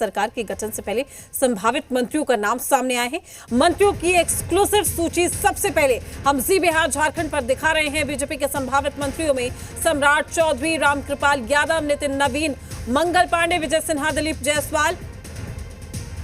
सरकार के गठन से पहले संभावित मंत्रियों का नाम सामने आए हैं। मंत्रियों की एक्सक्लूसिव सूची सबसे पहले हम जी बिहार झारखंड पर दिखा रहे हैं। बीजेपी के संभावित मंत्रियों में सम्राट चौधरी, रामकृपाल यादव, नितिन नवीन, मंगल पांडे, विजय सिन्हा, दिलीप जायसवाल,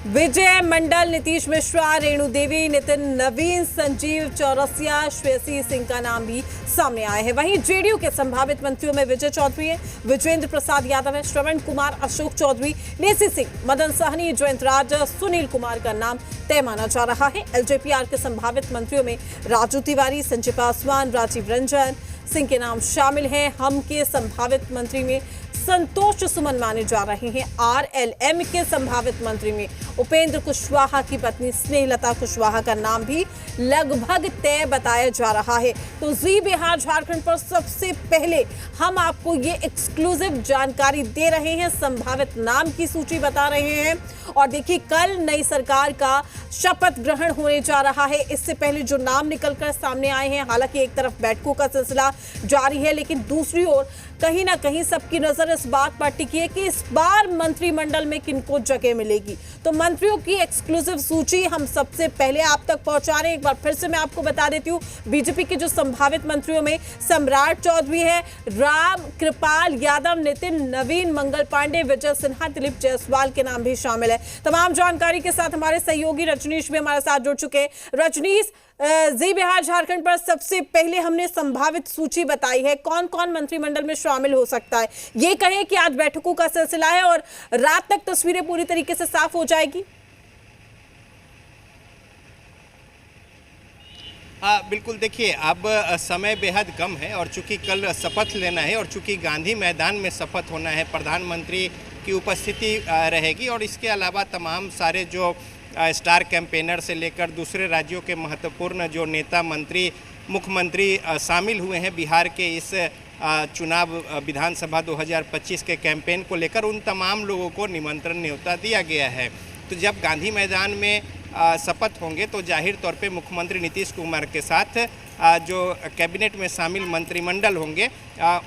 विजय मंडल, नीतीश मिश्रा, रेणु देवी, नितिन नवीन, संजीव चौरसिया, श्रेयसी सिंह का नाम भी सामने आया है। वहीं जेडीयू के संभावित मंत्रियों में विजय चौधरी है, विजेंद्र प्रसाद यादव है, श्रवण कुमार, अशोक चौधरी, नेसी सिंह, मदन सहनी, जयंत राज, सुनील कुमार का नाम तय माना जा रहा है। एलजेपीआर के संभावित मंत्रियों में राजू तिवारी, संजय पासवान, राजीव रंजन सिंह के नाम शामिल हैं। हम के संभावित मंत्री में संतोष सुमन माने जा रहे हैं। आरएलएम के संभावित मंत्री में उपेंद्र कुशवाहा की पत्नी स्नेहलता कुशवाहा का नाम भी लगभग तय बताया जा रहा है। तो जी बिहार झारखंड पर सबसे पहले हम आपको ये एक्सक्लूसिव जानकारी दे रहे हैं, संभावित नाम की सूची बता रहे हैं। और देखिए, कल नई सरकार का शपथ ग्रहण होने जा रहा है। इससे पहले जो नाम निकलकर सामने आए हैं, हालांकि एक तरफ बैठकों का सिलसिला जारी है, लेकिन दूसरी ओर कहीं ना कहीं सबकी नजर इस बात पर टिकी है कि इस बार मंत्रिमंडल में किनको जगह मिलेगी। तो मंत्रियों की एक्सक्लूसिव सूची हम सबसे पहले आप तक पहुंचा रहे हैं। एक बार फिर से मैं आपको बता देती हूँ, बीजेपी के जो संभावित मंत्रियों में सम्राट चौधरी है, रामकृपाल यादव, नितिन नवीन, मंगल पांडे, विजय सिन्हा, दिलीप जायसवाल के नाम भी शामिल है। तमाम जानकारी के साथ हमारे सहयोगी रजनीश भी हमारे साथ जुड़ चुके हैं। रजनीश, जी बिहार झारखंड पर सबसे पहले हमने संभावित सूची बताई है, कौन कौन मंत्रिमंडल में शामिल हो सकता है। ये कहें कि आज बैठकों का सिलसिला है और रात तक तस्वीरें पूरी तरीके से साफ हो जाएगी। बिल्कुल, देखिए अब समय बेहद कम है और चूंकि कल शपथ लेना है और चूंकि गांधी मैदान में शपथ होना है, प्रधानमंत्री की उपस्थिति रहेगी और इसके अलावा तमाम सारे जो स्टार कैंपेनर से लेकर दूसरे राज्यों के महत्वपूर्ण जो नेता, मंत्री, मुख्यमंत्री शामिल हुए हैं बिहार के इस चुनाव विधानसभा 2025 के कैंपेन को लेकर, उन तमाम लोगों को निमंत्रण न्योता दिया गया है। तो जब गांधी मैदान में शपथ होंगे तो जाहिर तौर पे मुख्यमंत्री नीतीश कुमार के साथ जो कैबिनेट में शामिल मंत्रिमंडल होंगे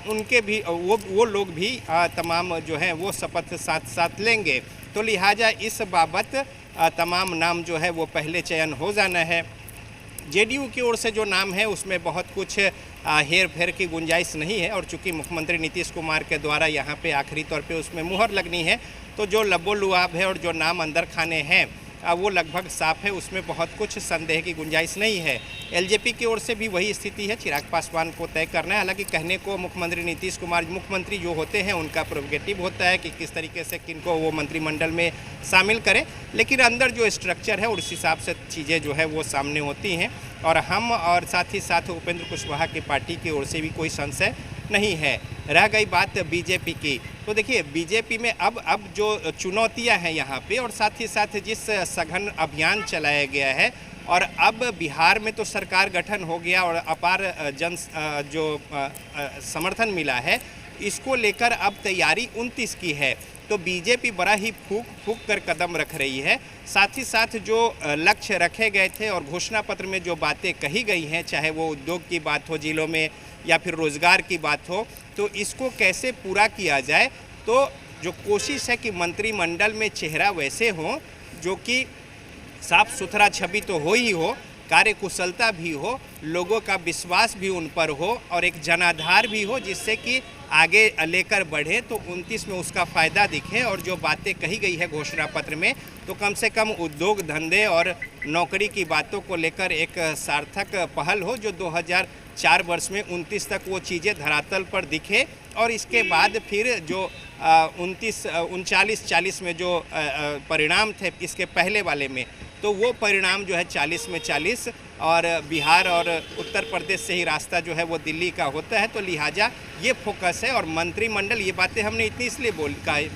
उनके भी वो लोग भी तमाम जो हैं वो शपथ साथ साथ लेंगे। तो लिहाजा इस बाबत तमाम नाम जो है वो पहले चयन हो जाना है। जेडीयू की ओर से जो नाम है उसमें बहुत कुछ हेर फेर की गुंजाइश नहीं है और चूंकि मुख्यमंत्री नीतीश कुमार के द्वारा यहाँ पे आखिरी तौर पे उसमें मुहर लगनी है, तो जो लबो लुआब है और जो नाम अंदर खाने हैं वो लगभग साफ है, उसमें बहुत कुछ संदेह की गुंजाइश नहीं है। एलजेपी की ओर से भी वही स्थिति है, चिराग पासवान को तय करना है। हालांकि कहने को मुख्यमंत्री नीतीश कुमार, मुख्यमंत्री जो होते हैं उनका प्रोगेटिव होता है कि किस तरीके से किनको वो मंत्रिमंडल में शामिल करें, लेकिन अंदर जो स्ट्रक्चर है उस हिसाब से चीज़ें जो है वो सामने होती हैं। और हम और साथ ही साथ उपेंद्र कुशवाहा की पार्टी की ओर से भी कोई संशय नहीं है। रह गई बात बीजेपी की, तो देखिए बीजेपी में अब जो चुनौतियां हैं यहाँ पे और साथ ही साथ जिस सघन अभियान चलाया गया है और अब बिहार में तो सरकार गठन हो गया और अपार समर्थन मिला है, इसको लेकर अब तैयारी 29 की है। तो बीजेपी बड़ा ही फूक कर कदम रख रही है। साथ ही साथ जो लक्ष्य रखे गए थे और घोषणा पत्र में जो बातें कही गई हैं, चाहे वो उद्योग की बात हो जिलों में या फिर रोजगार की बात हो, तो इसको कैसे पूरा किया जाए। तो जो कोशिश है कि मंत्रिमंडल में चेहरा वैसे हो जो कि साफ सुथरा छवि तो हो ही हो, कार्यकुशलता भी हो, लोगों का विश्वास भी उन पर हो और एक जनाधार भी हो, जिससे कि आगे लेकर बढ़े। तो 29 में उसका फ़ायदा दिखे और जो बातें कही गई है घोषणा पत्र में, तो कम से कम उद्योग धंधे और नौकरी की बातों को लेकर एक सार्थक पहल हो, जो 2004 वर्ष में 29 तक वो चीज़ें धरातल पर दिखे। और इसके बाद फिर जो 39-40 में जो परिणाम थे इसके पहले वाले में, तो वो परिणाम जो है 40 में 40 और बिहार और उत्तर प्रदेश से ही रास्ता जो है वो दिल्ली का होता है। तो लिहाजा ये फोकस है। और मंत्रिमंडल, ये बातें हमने इतनी इसलिए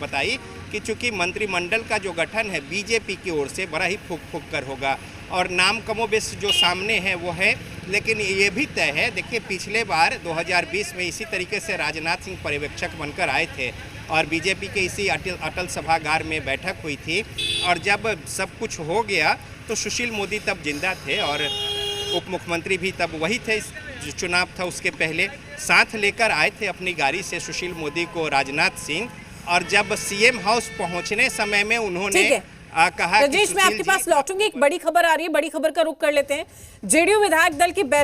बताई कि चूंकि मंत्रिमंडल का जो गठन है बीजेपी की ओर से बड़ा ही फूक कर होगा और नाम कमोबेश जो सामने है वो है, लेकिन ये भी तय है। देखिए, पिछले बार 2020 में इसी तरीके से राजनाथ सिंह पर्यवेक्षक बनकर आए थे और बीजेपी के इसी अटल सभागार में बैठक हुई थी और जब सब कुछ हो गया तो सुशील मोदी तब जिंदा थे और उप मुख्यमंत्री भी तब वही थे। जो चुनाव था उसके पहले साथ लेकर आए थे अपनी गाड़ी से सुशील मोदी को राजनाथ सिंह और जब सीएम हाउस पहुंचने समय में उन्होंने ठीक है। कहा कि राजेश, मैं सुशील आपके जी- पास लौटूंगी। एक बड़ी खबर आ रही है, बड़ी खबर का रुख कर लेते हैं। जेडीयू विधायक दल की बैठक